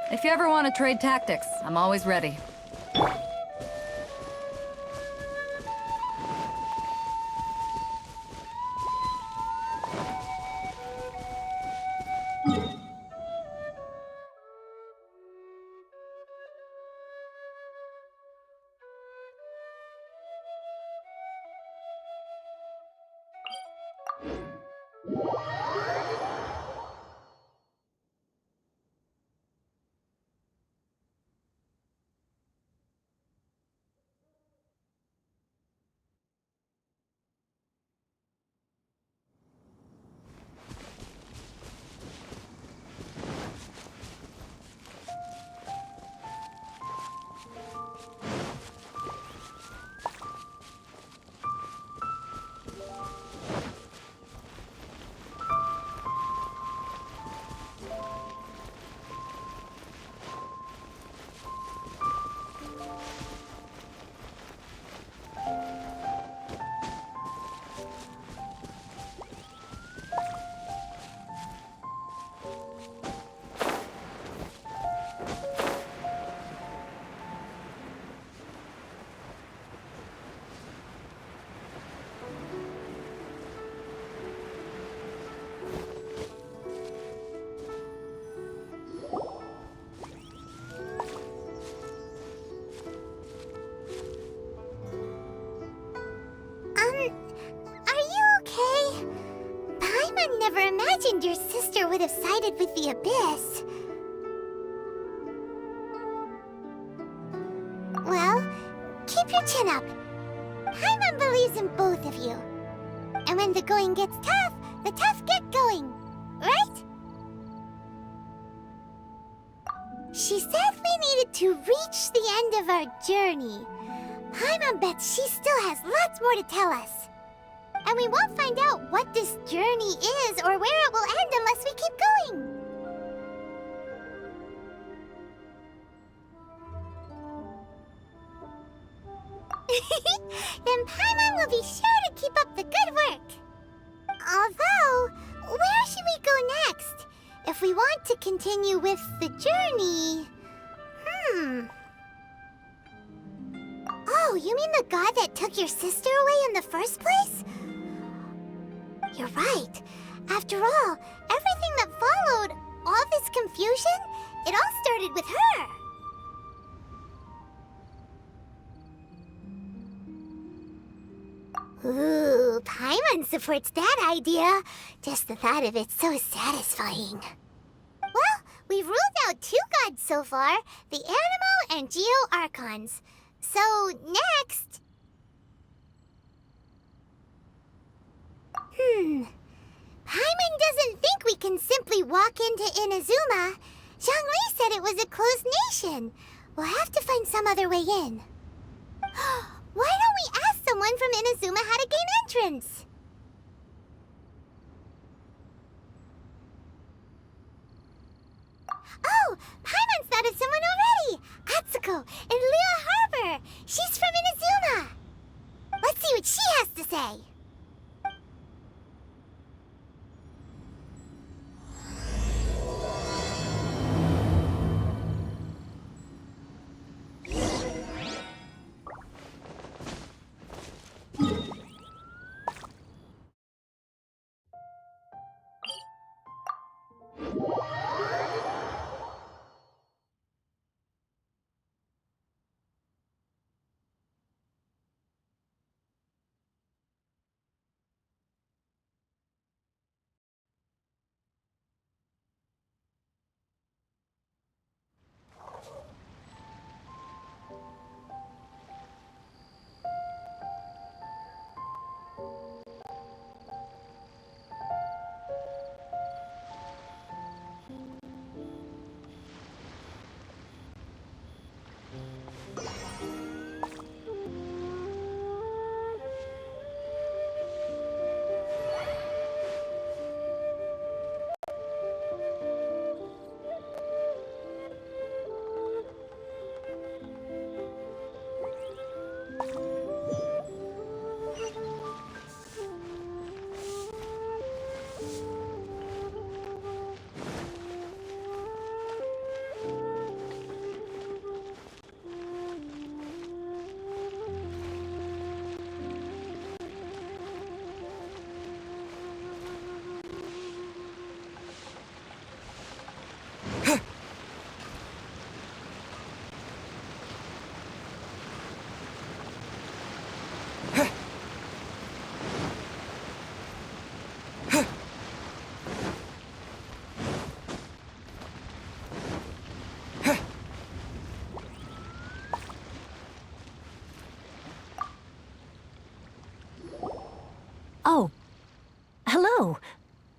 If you ever want to trade tactics, I'm always ready. Are you okay? Paimon never imagined your sister would have sided with the Abyss. Well, keep your chin up. Paimon believes in both of you. And when the going gets tough, the tough get going. Right? She said we needed to reach the end of our journey. Paimon bets she still has lots more to tell us. And we won't find out what this journey is or where it will end unless we keep going. Then Paimon will be sure to keep up the good work. Although, where should we go next? If we want to continue with the journey... Oh, you mean the god that took your sister away in the first place? You're right. After all, everything that followed, all this confusion, it all started with her. Ooh, Paimon supports that idea. Just the thought of it's so satisfying. Well, we've ruled out two gods so far, the Animo and Geo Archons. So, next... Paimon doesn't think we can simply walk into Inazuma. Zhongli said it was a closed nation. We'll have to find some other way in. Why don't we ask someone from Inazuma how to gain entrance? Oh, Paimon's thought of someone already! Atsuko in Liyue Harbor! She's from Inazuma! Let's see what she has to say!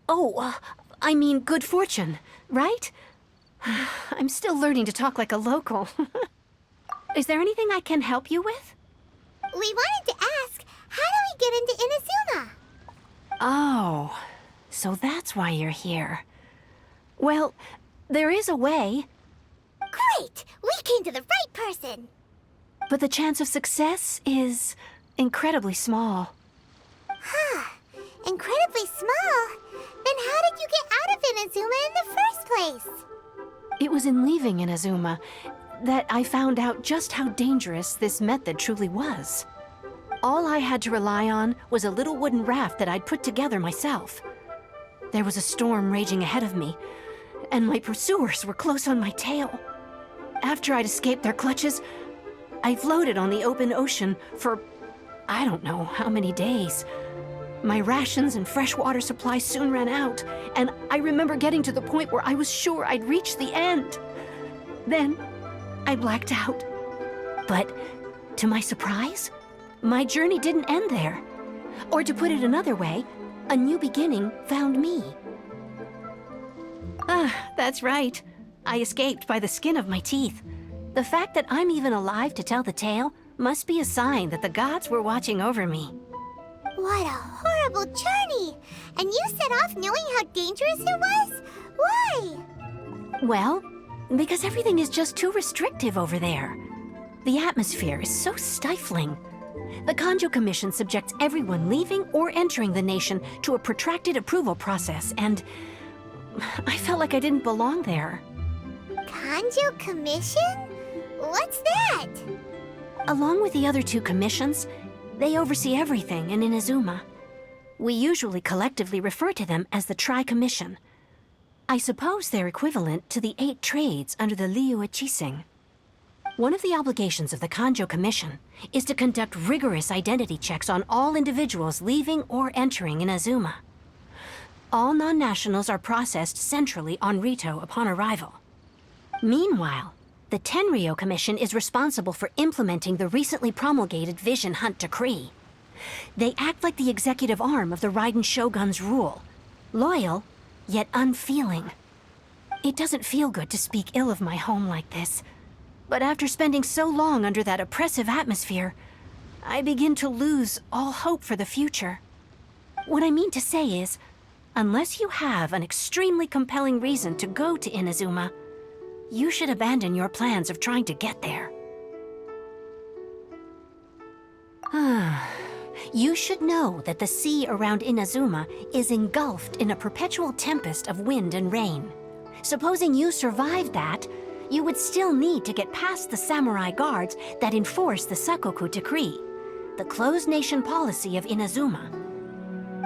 I mean good fortune, right? I'm still learning to talk like a local. Is there anything I can help you with? We wanted to ask, how do we get into Inazuma? Oh, so that's why you're here. Well, there is a way, Great! We came to the right person! but the chance of success is incredibly small. Incredibly small? Then how did you get out of Inazuma in the first place? It was in leaving Inazuma that I found out just how dangerous this method truly was. All I had to rely on was a little wooden raft that I'd put together myself. There was a storm raging ahead of me, and my pursuers were close on my tail. After I'd escaped their clutches, I floated on the open ocean for I don't know how many days. My rations and freshwater supply soon ran out, and I remember getting to the point where I was sure I'd reached the end. Then, I blacked out. But, to my surprise, my journey didn't end there. Or to put it another way, a new beginning found me. That's right. I escaped by the skin of my teeth. The fact that I'm even alive to tell the tale must be a sign that the gods were watching over me. What a horrible journey! And you set off knowing how dangerous it was? Why? Well, because everything is just too restrictive over there. The atmosphere is so stifling. The Kanjo Commission subjects everyone leaving or entering the nation to a protracted approval process, and I felt like I didn't belong there. Kanjo Commission? What's that? Along with the other two commissions, they oversee everything in Inazuma. We usually collectively refer to them as the Tri-Commission. I suppose they're equivalent to the 8 trades under the Liyue Chising. One of the obligations of the Kanjo Commission is to conduct rigorous identity checks on all individuals leaving or entering Inazuma. All non-nationals are processed centrally on Rito upon arrival. Meanwhile, the Tenryo Commission is responsible for implementing the recently promulgated Vision Hunt Decree. They act like the executive arm of the Raiden Shogun's rule. Loyal, yet unfeeling. It doesn't feel good to speak ill of my home like this. But after spending so long under that oppressive atmosphere, I begin to lose all hope for the future. What I mean to say is, unless you have an extremely compelling reason to go to Inazuma, you should abandon your plans of trying to get there. You should know that the sea around Inazuma is engulfed in a perpetual tempest of wind and rain. Supposing you survived that, you would still need to get past the samurai guards that enforce the Sakoku Decree, the closed nation policy of Inazuma.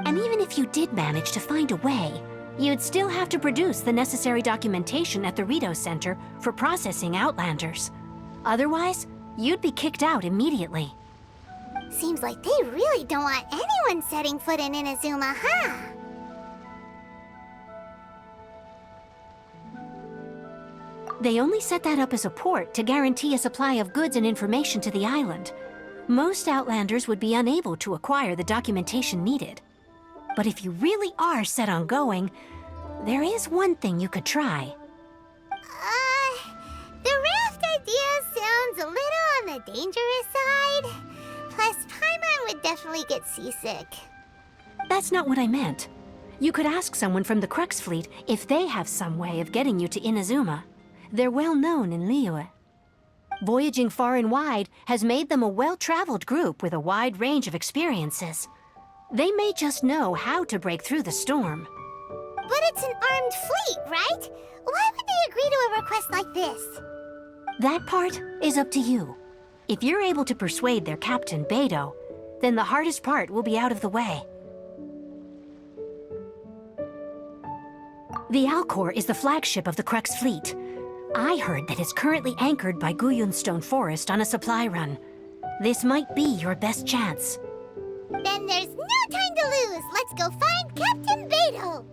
And even if you did manage to find a way, you'd still have to produce the necessary documentation at the Rito Center for processing Outlanders. Otherwise, you'd be kicked out immediately. Seems like they really don't want anyone setting foot in Inazuma, huh? They only set that up as a port to guarantee a supply of goods and information to the island. Most Outlanders would be unable to acquire the documentation needed. But if you really are set on going, there is one thing you could try. The raft idea sounds a little on the dangerous side. Plus, Paimon would definitely get seasick. That's not what I meant. You could ask someone from the Crux Fleet if they have some way of getting you to Inazuma. They're well known in Liyue. Voyaging far and wide has made them a well-traveled group with a wide range of experiences. They may just know how to break through the storm. But it's an armed fleet, right? Why would they agree to a request like this? That part is up to you. If you're able to persuade their captain, Beidou, then the hardest part will be out of the way. The Alcor is the flagship of the Crux Fleet. I heard that it's currently anchored by Guyunstone Forest on a supply run. This might be your best chance. Then there's no time to lose. Let's go find Captain Beidou.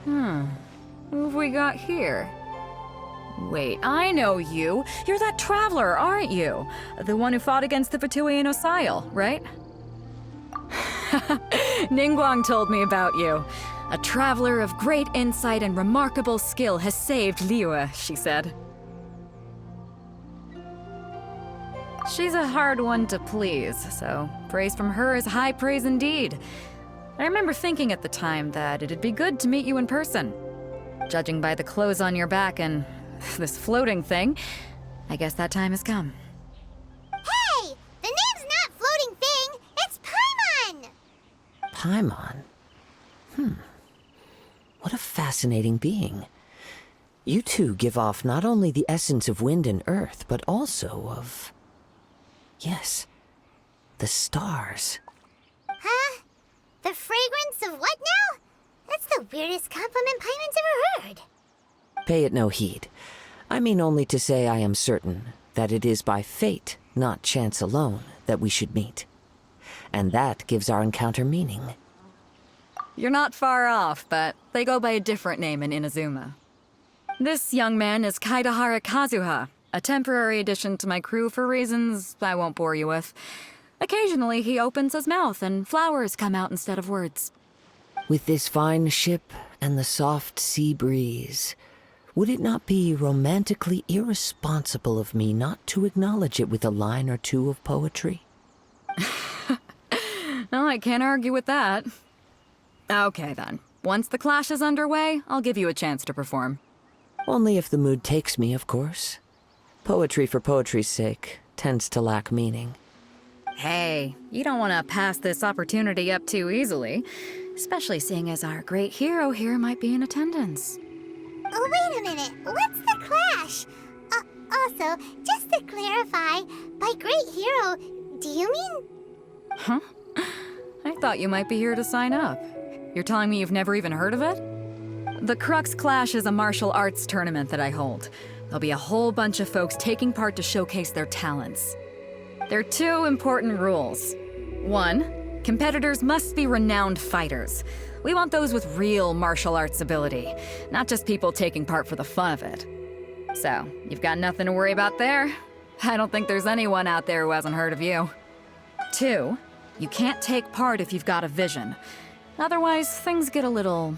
Who have we got here? Wait, I know you. You're that traveler, aren't you? The one who fought against the Fatui and Osile, right? Ningguang told me about you. A traveler of great insight and remarkable skill has saved Liyue, she said. She's a hard one to please, so praise from her is high praise indeed. I remember thinking at the time that it'd be good to meet you in person. Judging by the clothes on your back and this floating thing, I guess that time has come. Hey! The name's not Floating Thing, it's Paimon! Paimon? What a fascinating being. You two give off not only the essence of wind and earth, but also of... yes, the stars. Huh? The fragrance of what now? That's the weirdest compliment Paimon's ever heard. Pay it no heed. I mean only to say I am certain that it is by fate, not chance alone, that we should meet. And that gives our encounter meaning. You're not far off, but they go by a different name in Inazuma. This young man is Kaedehara Kazuha, a temporary addition to my crew for reasons I won't bore you with. Occasionally, he opens his mouth and flowers come out instead of words. With this fine ship and the soft sea breeze, would it not be romantically irresponsible of me not to acknowledge it with a line or two of poetry? Well, I can't argue with that. Okay then. Once the clash is underway, I'll give you a chance to perform. Only if the mood takes me, of course. Poetry for poetry's sake tends to lack meaning. Hey, you don't want to pass this opportunity up too easily, especially seeing as our great hero here might be in attendance. Oh, wait a minute. What's the clash? Also, just to clarify, by great hero, do you mean... Huh? I thought you might be here to sign up. You're telling me you've never even heard of it? The Crux Clash is a martial arts tournament that I hold. There'll be a whole bunch of folks taking part to showcase their talents. There are two important rules. One, competitors must be renowned fighters. We want those with real martial arts ability, not just people taking part for the fun of it. So, you've got nothing to worry about there. I don't think there's anyone out there who hasn't heard of you. Two, you can't take part if you've got a vision. Otherwise, things get a little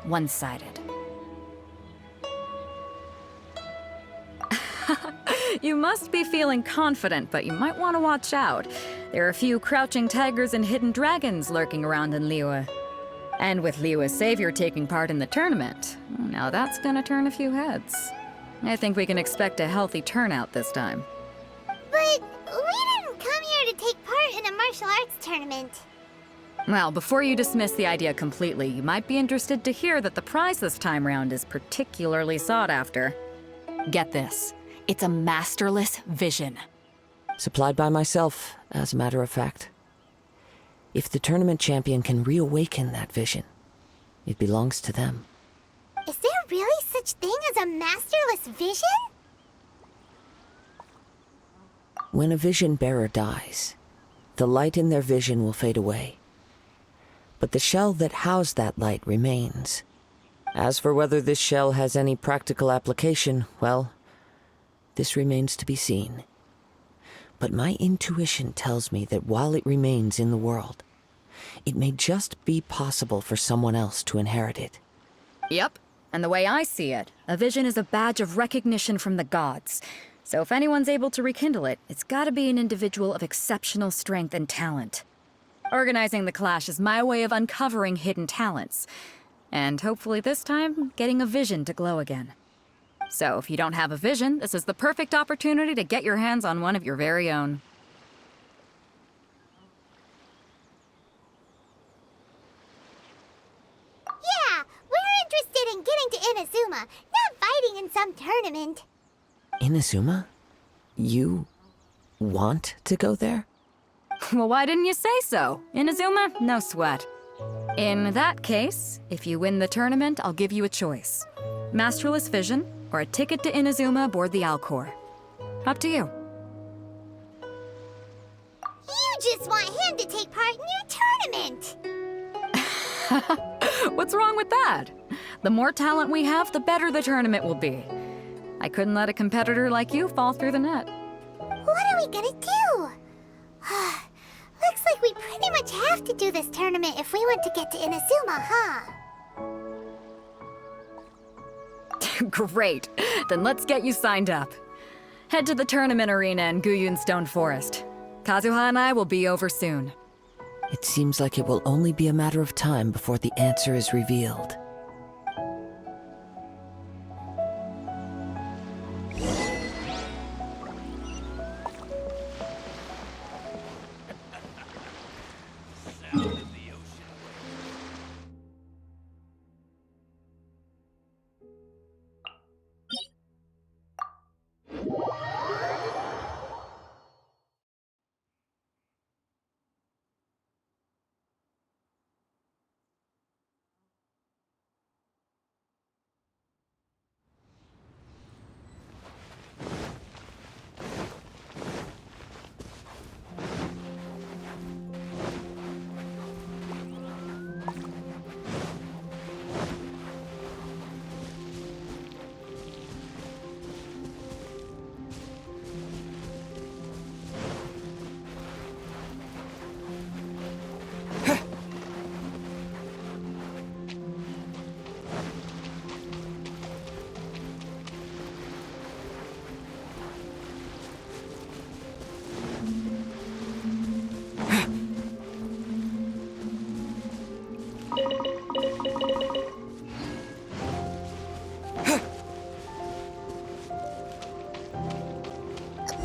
one-sided. You must be feeling confident, but you might want to watch out. There are a few crouching tigers and hidden dragons lurking around in Liyue. And with Liyue's savior taking part in the tournament, now that's gonna turn a few heads. I think we can expect a healthy turnout this time. But we didn't come here to take part in a martial arts tournament. Well, before you dismiss the idea completely, you might be interested to hear that the prize this time round is particularly sought after. Get this. It's a masterless vision. Supplied by myself, as a matter of fact. If the tournament champion can reawaken that vision, it belongs to them. Is there really such thing as a masterless vision? When a vision bearer dies, the light in their vision will fade away. But the shell that housed that light remains. As for whether this shell has any practical application, well, this remains to be seen. But my intuition tells me that while it remains in the world, it may just be possible for someone else to inherit it. Yep. And the way I see it, a vision is a badge of recognition from the gods. So if anyone's able to rekindle it, it's gotta be an individual of exceptional strength and talent. Organizing the clash is my way of uncovering hidden talents. And hopefully this time, getting a vision to glow again. So if you don't have a vision, this is the perfect opportunity to get your hands on one of your very own. Yeah, we're interested in getting to Inazuma, not fighting in some tournament. Inazuma? You want to go there? Well, why didn't you say so? Inazuma, no sweat. In that case, if you win the tournament, I'll give you a choice. Masterless Vision, or a ticket to Inazuma aboard the Alcor. Up to you. You just want him to take part in your tournament. What's wrong with that? The more talent we have, the better the tournament will be. I couldn't let a competitor like you fall through the net. What are we gonna do? Looks like we pretty much have to do this tournament if we want to get to Inazuma, huh? Great. Then let's get you signed up. Head to the tournament arena in Guyun Stone Forest. Kazuha and I will be over soon. It seems like it will only be a matter of time before the answer is revealed.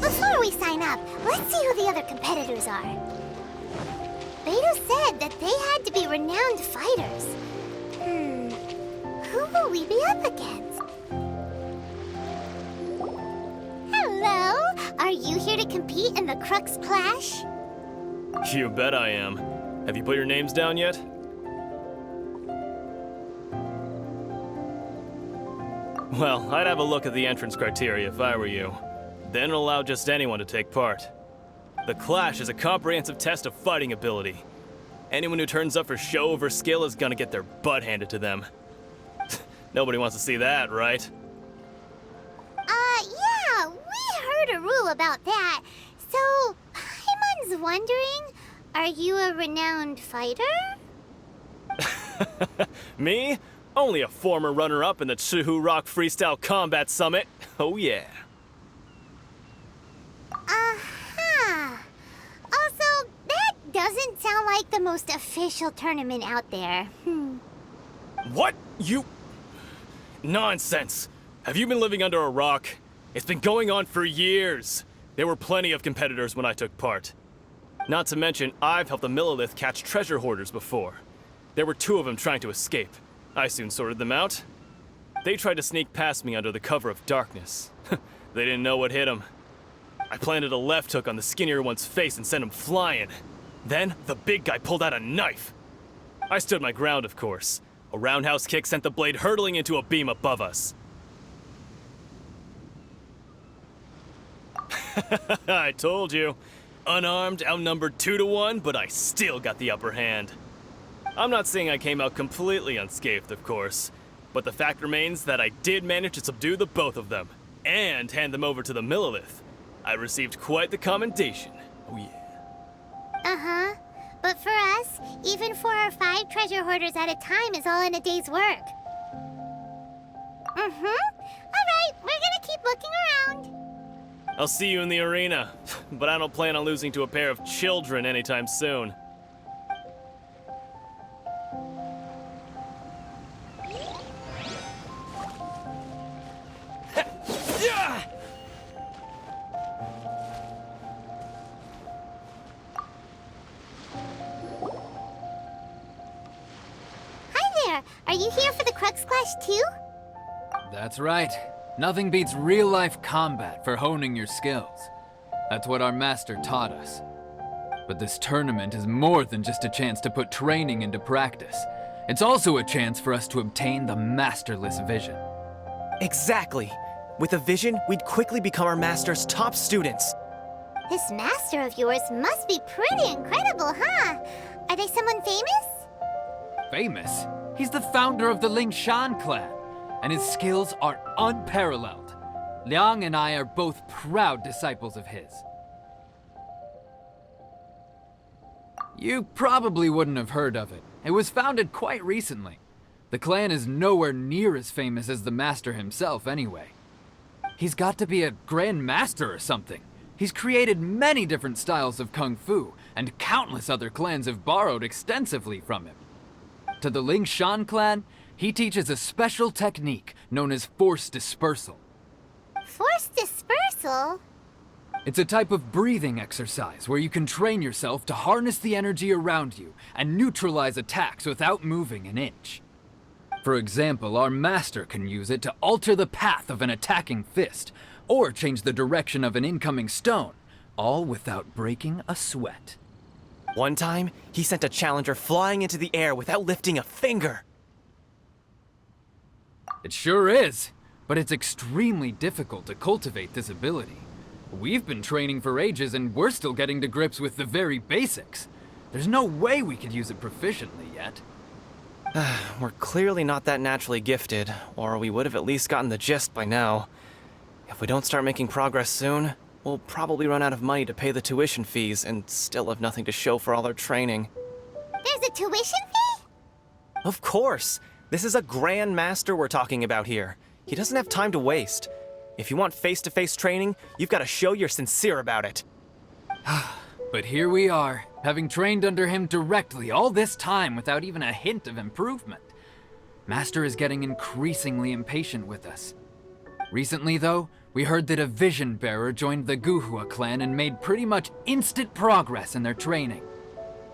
Before we sign up, let's see who the other competitors are. Beto said that they had to be renowned fighters. Who will we be up against? Hello! Are you here to compete in the Crux Clash? You bet I am. Have you put your names down yet? Well, I'd have a look at the entrance criteria if I were you. Then allow just anyone to take part. The Clash is a comprehensive test of fighting ability. Anyone who turns up for show over skill is gonna get their butt handed to them. Nobody wants to see that, right? Yeah, we heard a rule about that. So, Paimon's wondering, are you a renowned fighter? Me? Only a former runner-up in the Chuhu Rock Freestyle Combat Summit. Oh yeah. Also, that doesn't sound like the most official tournament out there. What? You... Nonsense. Have you been living under a rock? It's been going on for years. There were plenty of competitors when I took part. Not to mention, I've helped the Millilith catch treasure hoarders before. There were 2 of them trying to escape. I soon sorted them out. They tried to sneak past me under the cover of darkness. They didn't know what hit them. I planted a left hook on the skinnier one's face and sent him flying. Then, the big guy pulled out a knife. I stood my ground, of course. A roundhouse kick sent the blade hurtling into a beam above us. I told you. Unarmed, outnumbered 2-1, but I still got the upper hand. I'm not saying I came out completely unscathed, of course, but the fact remains that I did manage to subdue the both of them, and hand them over to the Millilith. I received quite the commendation. Oh yeah. Uh-huh. But for us, even 4 or 5 treasure hoarders at a time is all in a day's work. Alright, we're gonna keep looking around. I'll see you in the arena, but I don't plan on losing to a pair of children anytime soon. Hi there, are you here for the Crux Clash too? That's right. Nothing beats real-life combat for honing your skills. That's what our master taught us. But this tournament is more than just a chance to put training into practice. It's also a chance for us to obtain the masterless vision. Exactly. With a vision, we'd quickly become our master's top students. This master of yours must be pretty incredible, huh? Are they someone famous? Famous? He's the founder of the Lingshan clan, and his skills are unparalleled. Liang and I are both proud disciples of his. You probably wouldn't have heard of it. It was founded quite recently. The clan is nowhere near as famous as the master himself anyway. He's got to be a grand master or something. He's created many different styles of kung fu, and countless other clans have borrowed extensively from him. To the Lingshan clan, he teaches a special technique known as force dispersal. Force dispersal? It's a type of breathing exercise where you can train yourself to harness the energy around you and neutralize attacks without moving an inch. For example, our master can use it to alter the path of an attacking fist, or change the direction of an incoming stone, all without breaking a sweat. One time, he sent a challenger flying into the air without lifting a finger. It sure is, but it's extremely difficult to cultivate this ability. We've been training for ages and we're still getting to grips with the very basics. There's no way we could use it proficiently yet. We're clearly not that naturally gifted, or we would have at least gotten the gist by now. If we don't start making progress soon, we'll probably run out of money to pay the tuition fees and still have nothing to show for all our training. There's a tuition fee? Of course! This is a grand master we're talking about here. He doesn't have time to waste. If you want face-to-face training, you've got to show you're sincere about it. But here we are, having trained under him directly all this time without even a hint of improvement. Master is getting increasingly impatient with us. Recently, though, we heard that a vision bearer joined the Guhua clan and made pretty much instant progress in their training.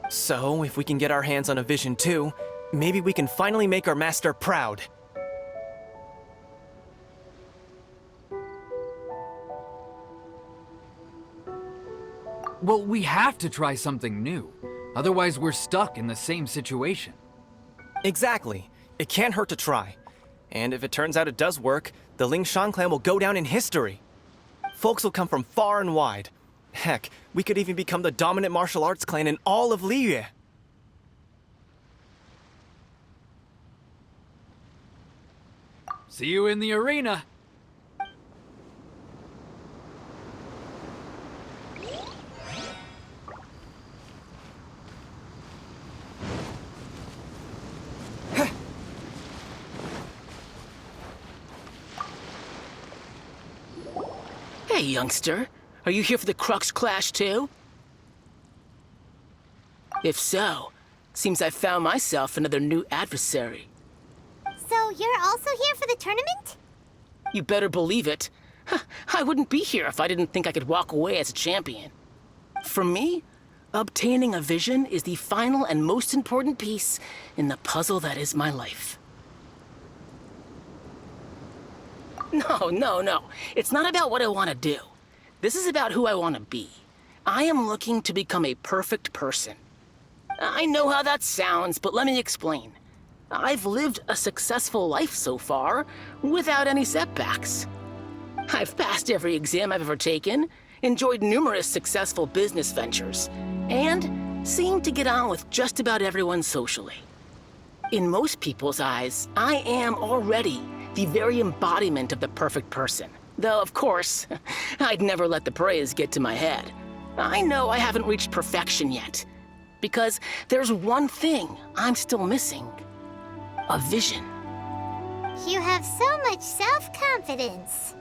So, if we can get our hands on a vision too, maybe we can finally make our master proud. Well, we have to try something new. Otherwise, we're stuck in the same situation. Exactly. It can't hurt to try. And if it turns out it does work, the Lingshan clan will go down in history. Folks will come from far and wide. Heck, we could even become the dominant martial arts clan in all of Liyue. See you in the arena! Hey, youngster. Are you here for the Crux Clash, too? If so, seems I found myself another new adversary. So you're also here for the tournament? You better believe it. I wouldn't be here if I didn't think I could walk away as a champion. For me, obtaining a vision is the final and most important piece in the puzzle that is my life. No. It's not about what I want to do. This is about who I want to be. I am looking to become a perfect person. I know how that sounds, but let me explain. I've lived a successful life so far, without any setbacks. I've passed every exam I've ever taken, enjoyed numerous successful business ventures, and seemed to get on with just about everyone socially. In most people's eyes, I am already the very embodiment of the perfect person. Though, of course, I'd never let the praise get to my head. I know I haven't reached perfection yet, because there's one thing I'm still missing. A vision. You have so much self-confidence.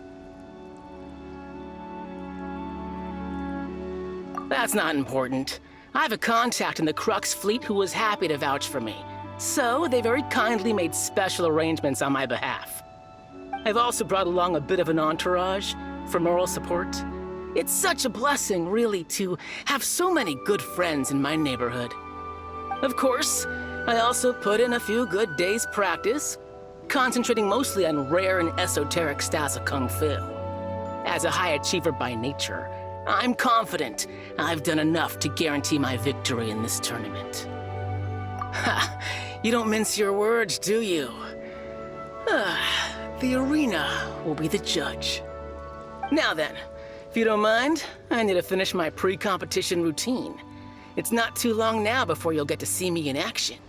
That's not important. I have a contact in the Crux fleet who was happy to vouch for me, so they very kindly made special arrangements on my behalf. I've also brought along a bit of an entourage for moral support. It's such a blessing, really, to have so many good friends in my neighborhood. Of course, I also put in a few good days' practice, concentrating mostly on rare and esoteric styles of Kung Fu. As a high achiever by nature, I'm confident I've done enough to guarantee my victory in this tournament. Ha! You don't mince your words, do you? The arena will be the judge. Now then, if you don't mind, I need to finish my pre-competition routine. It's not too long now before you'll get to see me in action.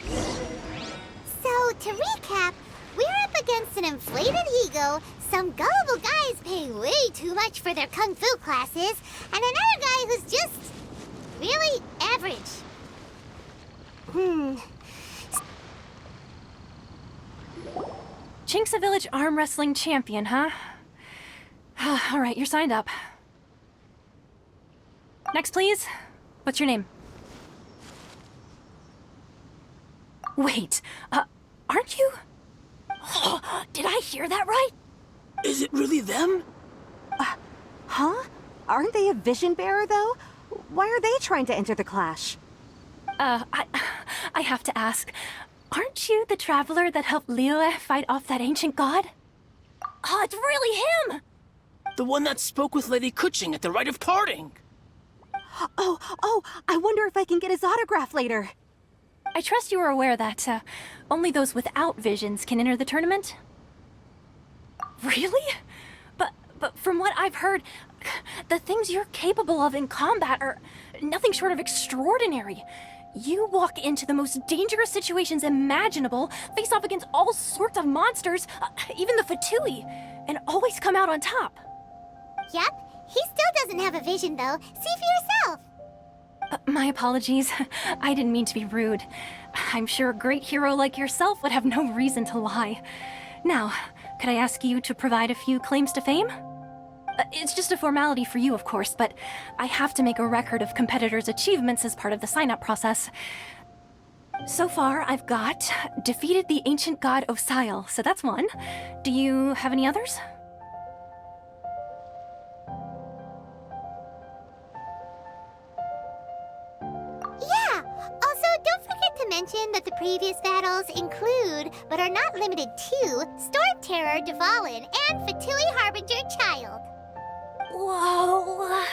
So, to recap, we're up against an inflated ego, some gullible guys paying way too much for their kung fu classes, and another guy who's just really average. Chink's a village arm wrestling champion, huh? All right, you're signed up. Next, please. What's your name? Wait, aren't you? Did I hear that right? Is it really them? Huh? Aren't they a vision bearer, though? Why are they trying to enter the clash? I have to ask. Aren't you the traveler that helped Liyue fight off that ancient god? Oh, it's really him! The one that spoke with Lady Kuching at the rite of parting. Oh, I wonder if I can get his autograph later. I trust you are aware that, only those without visions can enter the tournament? Really? But from what I've heard, the things you're capable of in combat are nothing short of extraordinary. You walk into the most dangerous situations imaginable, face off against all sorts of monsters, even the Fatui, and always come out on top. Yep, he still doesn't have a vision, though. See for yourself. My apologies. I didn't mean to be rude. I'm sure a great hero like yourself would have no reason to lie. Now, could I ask you to provide a few claims to fame? It's just a formality for you, of course, but I have to make a record of competitors' achievements as part of the sign-up process. So far, I've got defeated the ancient god Osile, so that's one. Do you have any others? Yeah! Also, don't forget to mention that the previous battles include, but are not limited to, Storm Terror Dvalin and Fatui Harbinger Child. Whoa.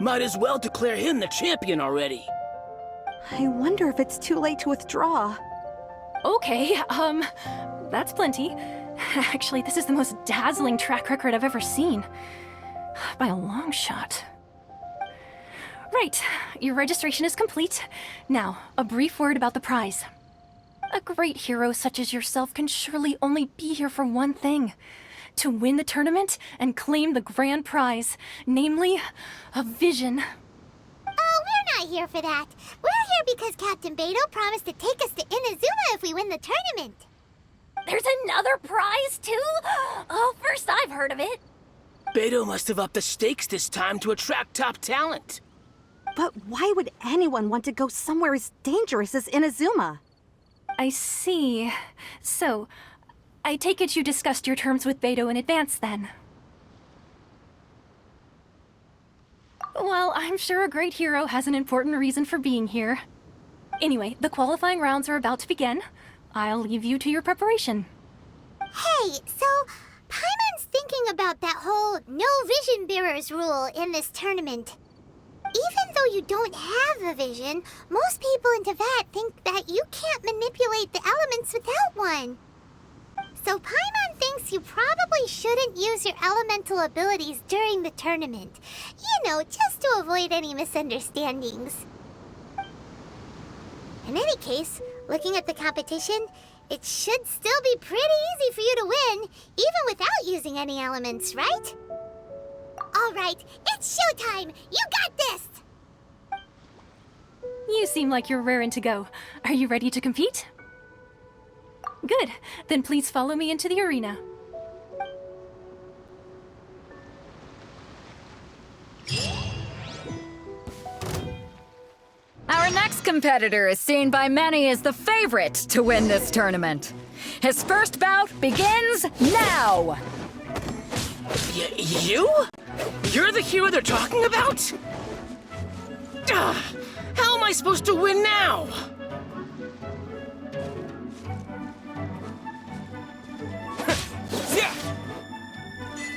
Might as well declare him the champion already. I wonder if it's too late to withdraw. Okay, that's plenty. Actually, this is the most dazzling track record I've ever seen. By a long shot. Right, your registration is complete. Now, a brief word about the prize. A great hero such as yourself can surely only be here for one thing. To win the tournament and claim the grand prize, namely, a vision. Oh, we're not here for that. We're here because Captain Beidou promised to take us to Inazuma if we win the tournament. There's another prize, too? Oh, first I've heard of it. Beidou must have upped the stakes this time to attract top talent. But why would anyone want to go somewhere as dangerous as Inazuma? I see. So, I take it you discussed your terms with Beidou in advance, then? Well, I'm sure a great hero has an important reason for being here. Anyway, the qualifying rounds are about to begin. I'll leave you to your preparation. Hey, so Paimon's thinking about that whole no vision bearers rule in this tournament. Even though you don't have a vision, most people in Teyvat think that you can't manipulate the elements without one. So Paimon thinks you probably shouldn't use your elemental abilities during the tournament. You know, just to avoid any misunderstandings. In any case, looking at the competition, it should still be pretty easy for you to win, even without using any elements, right? All right, it's showtime! You got this! You seem like you're raring to go. Are you ready to compete? Good. Then please follow me into the arena. Our next competitor is seen by many as the favorite to win this tournament. His first bout begins now! You? You're the hero they're talking about? How am I supposed to win now?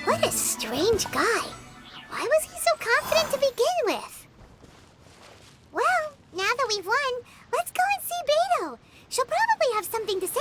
What a strange guy. Why was he so confident to begin with? Well, now that we've won, let's go and see Beto. She'll probably have something to say